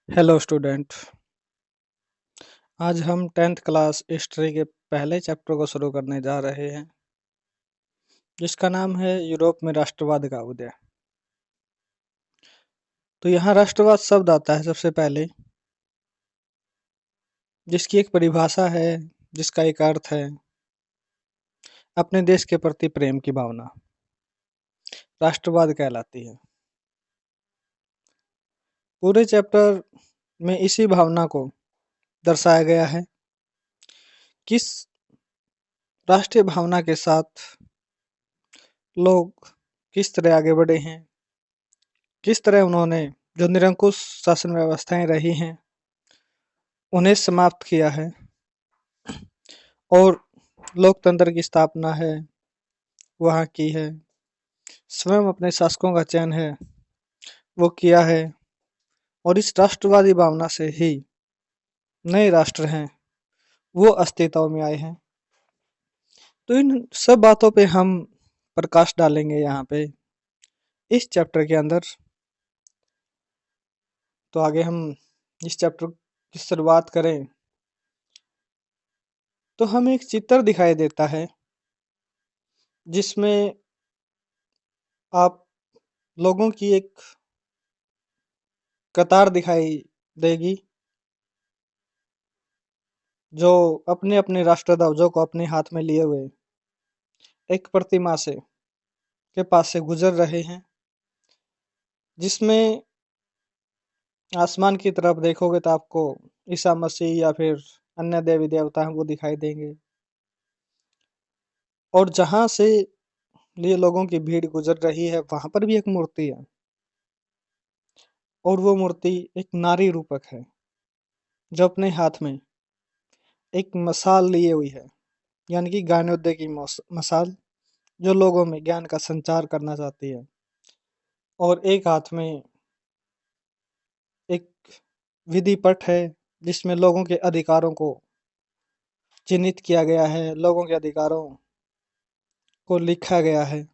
Hello student. आज हम 10th class history के पहले चैप्टर को शुरू करने जा रहे हैं, जिसका नाम है यूरोप में राष्ट्रवाद का उदय। तो यहाँ राष्ट्रवाद शब्द आता है सबसे पहले, जिसकी एक परिभाषा है, जिसका एक अर्थ है अपने देश के प्रति प्रेम की भावना, राष्ट्रवाद कहलाती है। पूरे चैप्टर में इसी भावना को दर्शाया गया है। किस राष्ट्रीय भावना के साथ लोग किस तरह आगे बढ़े हैं, किस तरह उन्होंने जो निरंकुश शासन व्यवस्थाएं रही हैं उन्हें समाप्त किया है और लोकतंत्र की स्थापना है वहाँ की है, स्वयं अपने शासकों का चयन है वो किया है, और इस राष्ट्रवादी भावना से ही नए राष्ट्र हैं वो अस्तित्व में आए हैं। तो इन सब बातों पे हम प्रकाश डालेंगे यहाँ पे इस चैप्टर के अंदर। तो आगे हम इस चैप्टर की शुरुआत करें तो हमें एक चित्र दिखाई देता है, जिसमें आप लोगों की एक कतार दिखाई देगी, जो अपने अपने राष्ट्र ध्वजों को अपने हाथ में लिए हुए एक प्रतिमा से के पास से गुजर रहे हैं, जिसमें आसमान की तरफ देखोगे तो आपको ईसा मसीह या फिर अन्य देवी देवता हैं वो दिखाई देंगे, और जहां से ये लोगों की भीड़ गुजर रही है वहां पर भी एक मूर्ति है, और वो मूर्ति एक नारी रूपक है जो अपने हाथ में एक मसाल लिए हुई है, यानी कि ज्ञानोदय की मसाल, जो लोगों में ज्ञान का संचार करना चाहती है। और एक हाथ में एक विधि पट है, जिसमें लोगों के अधिकारों को चिन्हित किया गया है, लोगों के अधिकारों को लिखा गया है।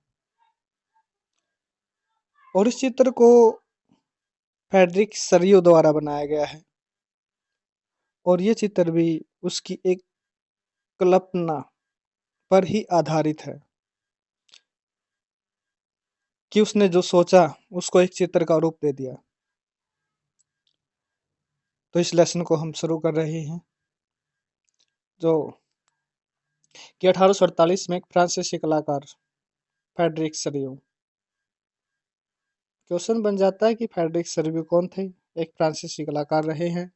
और इस चित्र को फ्रेडरिक सरियो द्वारा बनाया गया है, और ये चित्र भी उसकी एक कल्पना पर ही आधारित है कि उसने जो सोचा उसको एक चित्र का रूप दे दिया। तो इस लेसन को हम शुरू कर रहे हैं, जो कि 1848 में एक फ्रांसीसी कलाकार फ्रेडरिक सरियो। क्वेश्चन बन जाता है कि फ्रेडरिक सरियो कौन थे। एक फ्रांसीसी कलाकार रहे हैं।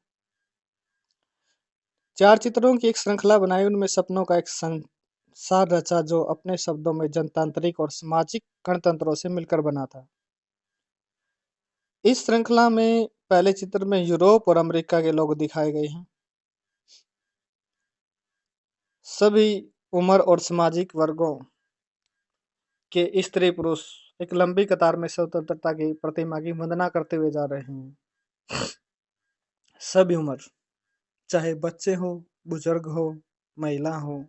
4 चित्रों की एक श्रृंखला बनाई, उनमें सपनों का एक संसार रचा, जो अपने शब्दों में जनतांत्रिक और सामाजिक गणतंत्रों से मिलकर बना था। इस श्रृंखला में पहले चित्र में यूरोप और अमेरिका के लोग दिखाए गए हैं। सभी उम्र और सामाजिक वर्गों के स्त्री पुरुष एक लंबी कतार में स्वतंत्रता की प्रतिमा की वंदना करते हुए जा रहे हैं। सभी उम्र, चाहे बच्चे हो, बुजुर्ग हो, महिला हो,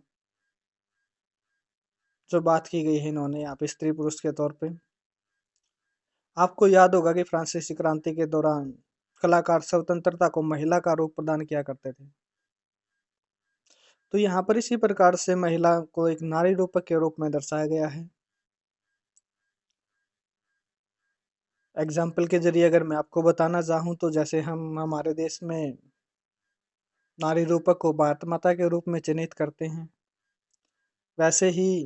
जो बात की गई है इन्होंने यहाँ पे स्त्री पुरुष के तौर पे। आपको याद होगा कि फ्रांसीसी क्रांति के दौरान कलाकार स्वतंत्रता को महिला का रूप प्रदान किया करते थे। तो यहाँ पर इसी प्रकार से महिला को एक नारी रूपक के रूप में दर्शाया गया है। एग्जाम्पल के जरिए अगर मैं आपको बताना चाहूँ तो जैसे हम हमारे देश में नारी रूपक को भारत माता के रूप में चिन्हित करते हैं, वैसे ही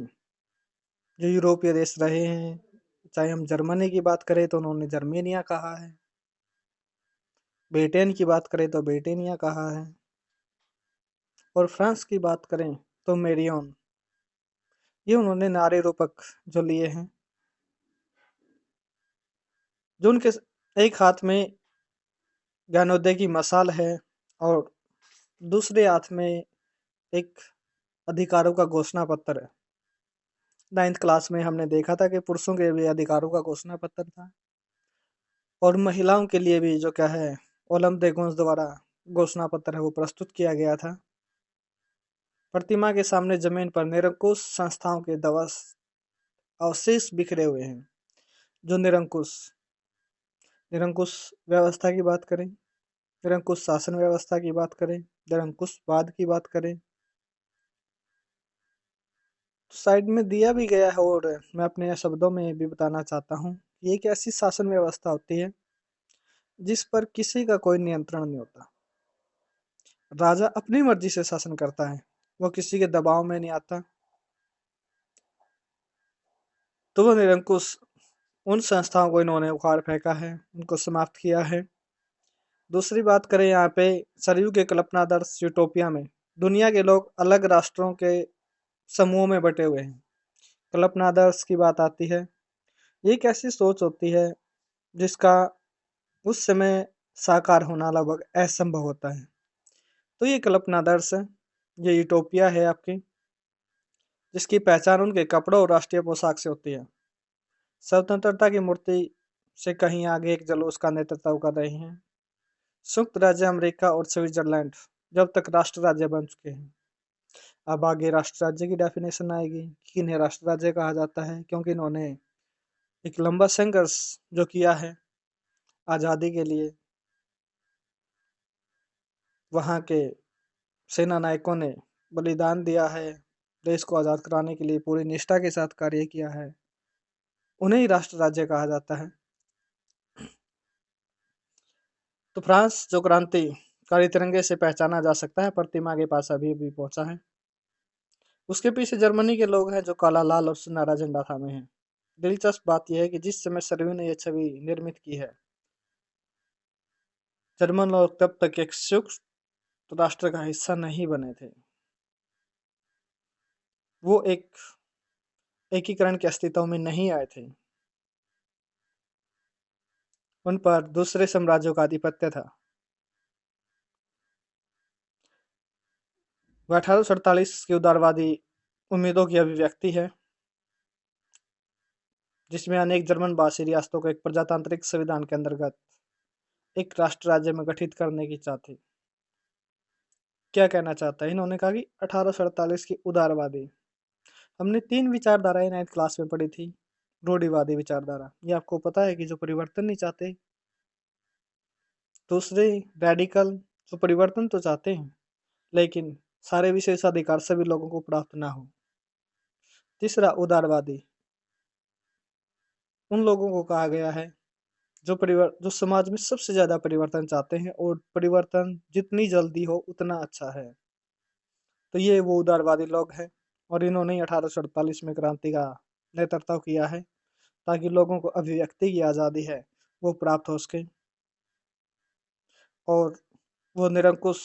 जो यूरोपीय देश रहे हैं, चाहे हम जर्मनी की बात करें तो उन्होंने जर्मेनिया कहा है, ब्रिटेन की बात करें तो ब्रिटेनिया कहा है, और फ्रांस की बात करें तो मेरियन। ये उन्होंने नारी रूपक जो लिए हैं, जो उनके एक हाथ में ज्ञानोदय की मसाल है और दूसरे हाथ में एक अधिकारों का घोषणा पत्र है। 9th क्लास में हमने देखा था कि पुरुषों के लिए अधिकारों का घोषणा पत्र था, और महिलाओं के लिए भी जो क्या है ओलम देगोंस द्वारा घोषणा पत्र है वो प्रस्तुत किया गया था। प्रतिमा के सामने जमीन पर निरंकुश संस्थाओं के दवस अवशेष बिखरे हुए हैं। जो निरंकुश निरंकुश व्यवस्था की बात करें निरंकुश शासन व्यवस्था की बात करें, निरंकुशवाद की बात करें, तो साइड में दिया भी गया है और मैं अपने शब्दों में भी बताना चाहता हूँ कि एक ऐसी शासन व्यवस्था होती है जिस पर किसी का कोई नियंत्रण नहीं होता। राजा अपनी मर्जी से शासन करता है, वो किसी के दबाव में नहीं आता। तो वो निरंकुश उन संस्थाओं को इन्होंने उखाड़ फेंका है, उनको समाप्त किया है। दूसरी बात करें यहाँ पे सरयू के कल्पनादर्श यूटोपिया में दुनिया के लोग अलग राष्ट्रों के समूहों में बटे हुए हैं। कल्पनादर्श की बात आती है, ये एक ऐसी सोच होती है जिसका उस समय साकार होना लगभग असंभव होता है। तो ये कल्पनादर्श है, ये यूटोपिया है आपकी, जिसकी पहचान उनके कपड़ों और राष्ट्रीय पोशाक से होती है। स्वतंत्रता की मूर्ति से कहीं आगे एक जुलूस का नेतृत्व कर रही हैं। संयुक्त राज्य अमेरिका और स्विट्जरलैंड जब तक राष्ट्र राज्य बन चुके हैं। अब आगे राष्ट्र राज्य की डेफिनेशन आएगी कि इन्हें राष्ट्र राज्य कहा जाता है क्योंकि इन्होंने एक लंबा संघर्ष जो किया है आज़ादी के लिए। वहाँ के सेना नायकों ने बलिदान दिया है, देश को आज़ाद कराने के लिए पूरी निष्ठा के साथ कार्य किया है, उन्हें ही राष्ट्र राज्य कहा जाता है। तो फ्रांस जो क्रांतिकारी तिरंगे से पहचाना जा सकता है, प्रतिमा के पास अभी भी पहुंचा है। उसके पीछे जर्मनी के लोग हैं जो काला लाल और सुनहरा झंडा थामे हैं। दिलचस्प बात यह है कि जिस समय सरयू ने यह छवि निर्मित की है, जर्मन लोग तब तक एक संयुक्त राष्ट्र का हिस्सा नहीं बने थे। वो एक एकीकरण के अस्तित्व में नहीं आए थे। उन पर दूसरे साम्राज्यों का आधिपत्य था। वह 1847 की उदारवादी उम्मीदों की अभिव्यक्ति है, जिसमें अनेक जर्मन भाषी रियासतों को एक प्रजातांत्रिक संविधान के अंतर्गत एक राष्ट्र राज्य में गठित करने की चाह थी। क्या कहना चाहता है, इन्होंने कहा कि 1848 की उदारवादी, हमने 3 विचारधाराएं 9th क्लास में पढ़ी थी। रूढ़िवादी विचारधारा, ये आपको पता है कि जो परिवर्तन नहीं चाहते। दूसरे रेडिकल, जो परिवर्तन तो चाहते हैं लेकिन सारे विशेषाधिकार सभी लोगों को प्राप्त ना हो। तीसरा उदारवादी, उन लोगों को कहा गया है जो समाज में सबसे ज्यादा परिवर्तन चाहते हैं और परिवर्तन जितनी जल्दी हो उतना अच्छा है। तो ये वो उदारवादी लोग हैं और इन्होंने 1848 में क्रांति का नेतृत्व किया है ताकि लोगों को अभिव्यक्ति की आज़ादी है वो प्राप्त हो सके और वो निरंकुश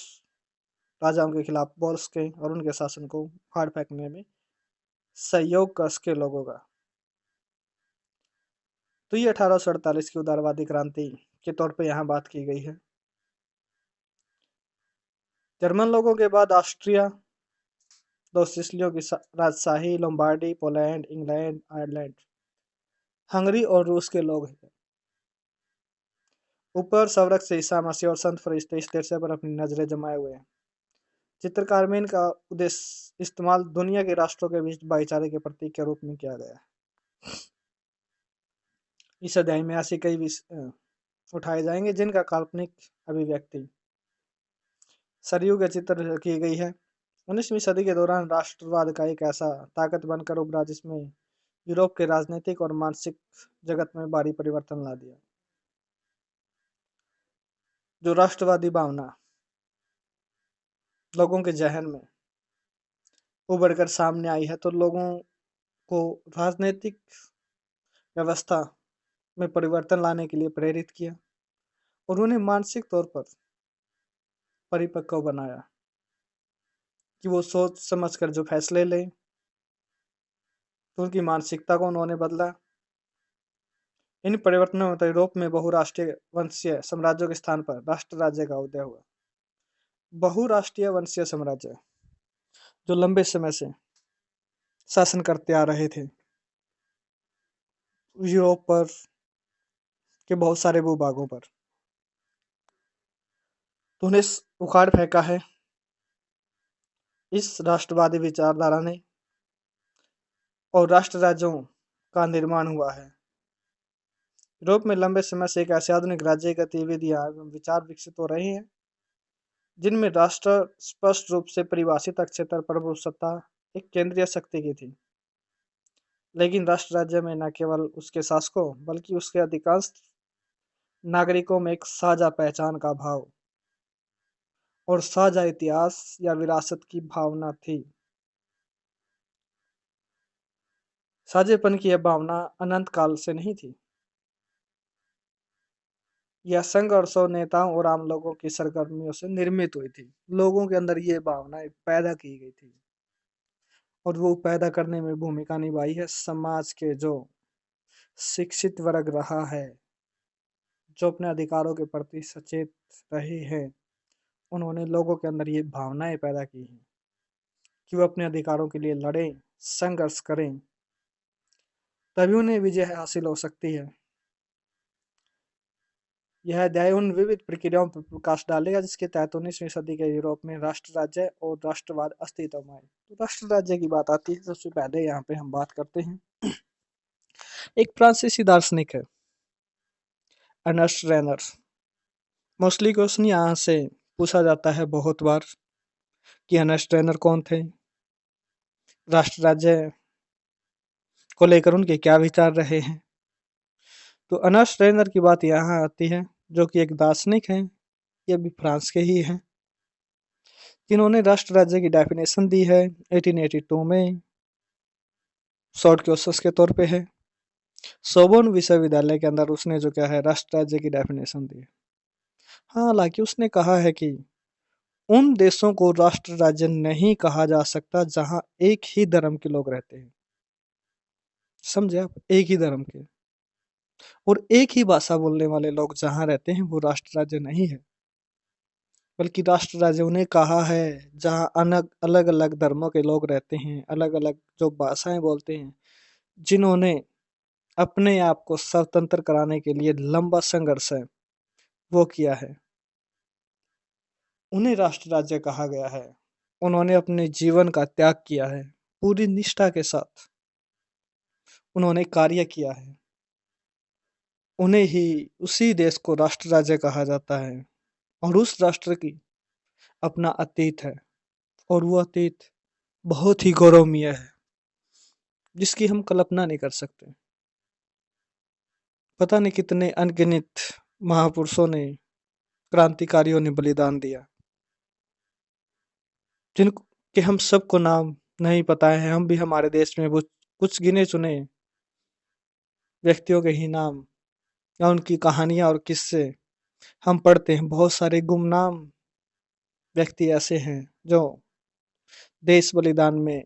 राजाओं के खिलाफ बोल सके और उनके शासन को फाड़ फेंकने में सहयोग कर सके लोगों का। तो ये 1848 की उदारवादी क्रांति के तौर पे यहाँ बात की गई है। जर्मन लोगों के बाद ऑस्ट्रिया, दो सिसिलियों की राजशाही, Lombardy, Poland, England, Ireland, Hungary और रूस के लोग हैं। ऊपर स्वर्ग से ईसा मसीह और संत फरिश्ते इस तिरछे पर अपनी नजरें जमाए हुए हैं। चित्रकार में इनका उद्देश्य इस्तेमाल दुनिया के राष्ट्रों के बीच भाईचारे के प्रतीक के रूप में किया गया है। इस अध्याय में ऐसे कई विषय उठाए जाएंगे जिनका काल्पनिक अभिव्यक्ति सरयू के चित्र की गई है। 19वीं सदी के दौरान राष्ट्रवाद का एक ऐसा ताकत बनकर उभरा जिसमें यूरोप के राजनीतिक और मानसिक जगत में भारी परिवर्तन ला दिया। जो राष्ट्रवादी भावना लोगों के जहन में उभर कर सामने आई है, तो लोगों को राजनीतिक व्यवस्था में परिवर्तन लाने के लिए प्रेरित किया और उन्हें मानसिक तौर पर परिपक्व बनाया कि वो सोच समझ कर जो फैसले लें। तो उनकी मानसिकता को उन्होंने बदला। इन परिवर्तनों में तो यूरोप में बहुराष्ट्रीय वंशीय साम्राज्यों के स्थान पर राष्ट्र राज्य का उदय हुआ। बहुराष्ट्रीय वंशीय साम्राज्य जो लंबे समय से शासन करते आ रहे थे यूरोप पर के बहुत सारे भूभागों पर, तो उन्हें उखाड़ फेंका है इस राष्ट्रवादी विचारधारा ने और राष्ट्र राज्यों का निर्माण हुआ है। यूरोप में लंबे समय से एक ऐसे आधुनिक राज्य गतिविधियां एवं विचार विकसित हो रहे हैं जिनमें राष्ट्र स्पष्ट रूप से परिभाषित क्षेत्र प्रभुसत्ता एक केंद्रीय शक्ति की थी। लेकिन राष्ट्र राज्य में न केवल उसके शासकों बल्कि उसके अधिकांश नागरिकों में एक साझा पहचान का भाव और साझा इतिहास या विरासत की भावना थी। साझेपन की यह भावना अनंत काल से नहीं थी। यह संघर्षों, नेताओं और आम लोगों की सरगर्मियों से निर्मित हुई थी। लोगों के अंदर ये भावनाएं पैदा की गई थी और वो पैदा करने में भूमिका निभाई है समाज के जो शिक्षित वर्ग रहा है, जो अपने अधिकारों के प्रति सचेत रहे हैं। उन्होंने लोगों के अंदर ये भावनाएं पैदा की हैं कि वो अपने अधिकारों के लिए लड़ें, संघर्ष करें, तभी उन्हें विजय हासिल हो सकती है। यह अध्याय उन विविध प्रक्रियाओं पर प्रकाश डालेगा जिसके तहत 19वीं सदी के यूरोप में राष्ट्र राज्य और राष्ट्रवाद अस्तित्व में आए। तो राष्ट्र राज्य की बात आती है, सबसे पहले यहाँ पे हम बात करते हैं। एक फ्रांसीसी दार्शनिक है, अर्नेस्ट रेनर। मोस्टली क्वेश्चन यहाँ से पूछा जाता है बहुत बार कि अर्नेस्ट रेनर कौन थे, राष्ट्र राज्य को लेकर उनके क्या विचार रहे हैं। तो अर्नेस्ट रेनर की बात यहाँ आती है, जो कि एक दार्शनिक है, ये भी फ्रांस के ही हैं, जिन्होंने राष्ट्र राज्य की डेफिनेशन दी है 1882 में। शॉर्ट क्वेश्चंस के तौर पे है। सोबोर्न विश्वविद्यालय के अंदर उसने जो क्या है राष्ट्र राज्य की डेफिनेशन दी है। हाँ, हालांकि उसने कहा है कि उन देशों को राष्ट्र राज्य नहीं कहा जा सकता जहां एक ही धर्म के लोग रहते हैं। समझे आप? एक ही धर्म के और एक ही भाषा बोलने वाले लोग जहां रहते हैं वो राष्ट्र राज्य नहीं है, बल्कि राष्ट्र राज्य उन्हें कहा है जहां अलग अलग धर्मों के लोग रहते हैं, अलग अलग जो भाषाएं बोलते हैं, जिन्होंने अपने आप को स्वतंत्र कराने के लिए लंबा संघर्ष है वो किया है, उन्हें राष्ट्र राज्य कहा गया है। उन्होंने अपने जीवन का त्याग किया है, पूरी निष्ठा के साथ उन्होंने कार्य किया है, उन्हें ही उसी देश को राष्ट्र राज्य कहा जाता है। और उस राष्ट्र की अपना अतीत है और वो अतीत बहुत ही गौरवमय है, जिसकी हम कल्पना नहीं कर सकते। पता नहीं कितने अनगिनत महापुरुषों ने, क्रांतिकारियों ने बलिदान दिया, जिनके हम सबको नाम नहीं पता है। हम भी हमारे देश में वो कुछ गिने चुने व्यक्तियों के ही नाम या उनकी कहानियां और किस्से हम पढ़ते हैं। बहुत सारे गुमनाम व्यक्ति ऐसे हैं जो देश बलिदान में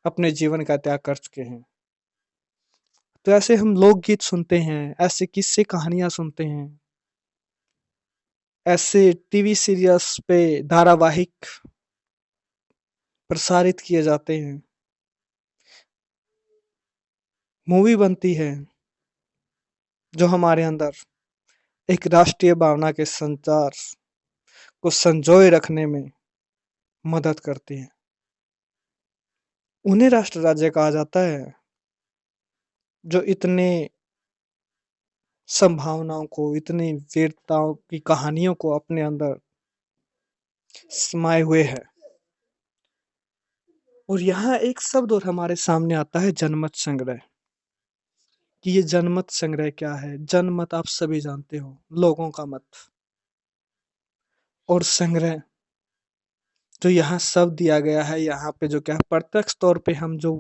अपने जीवन का त्याग कर चुके हैं। तो ऐसे हम लोकगीत सुनते हैं, ऐसे किस्से कहानियां सुनते हैं, ऐसे टीवी सीरियल्स पे धारावाहिक प्रसारित किए जाते हैं, मूवी बनती है जो हमारे अंदर एक राष्ट्रीय भावना के संचार को संजोए रखने में मदद करती है। उन्हें राष्ट्र राज्य कहा जाता है जो इतने संभावनाओं को, इतनी वीरताओं की कहानियों को अपने अंदर समाये हुए है। और यहाँ एक शब्द और हमारे सामने आता है, जनमत संग्रह। कि ये जनमत संग्रह क्या है? जनमत आप सभी जानते हो, लोगों का मत। और संग्रह जो यहाँ शब्द दिया गया है, यहाँ पे जो क्या है, प्रत्यक्ष तौर पे हम जो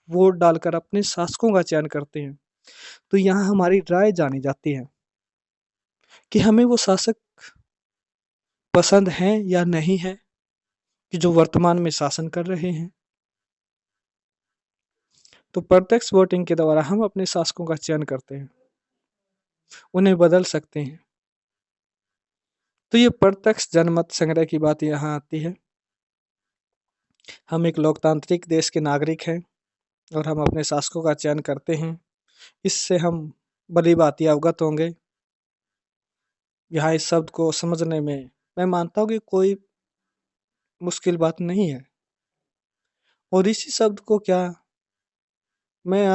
वोट डालकर अपने शासकों का चयन करते हैं, तो यहाँ हमारी राय जानी जाती है कि हमें वो शासक पसंद हैं या नहीं है, कि जो वर्तमान में शासन कर रहे हैं। तो प्रत्यक्ष वोटिंग के द्वारा हम अपने शासकों का चयन करते हैं, उन्हें बदल सकते हैं। तो ये प्रत्यक्ष जनमत संग्रह की बात यहाँ आती है। हम एक लोकतांत्रिक देश के नागरिक हैं और हम अपने शासकों का चयन करते हैं। इससे हम भली भांति अवगत होंगे। यहाँ इस शब्द को समझने में मैं मानता हूँ कि कोई मुश्किल बात नहीं है। और इसी शब्द को क्या मैं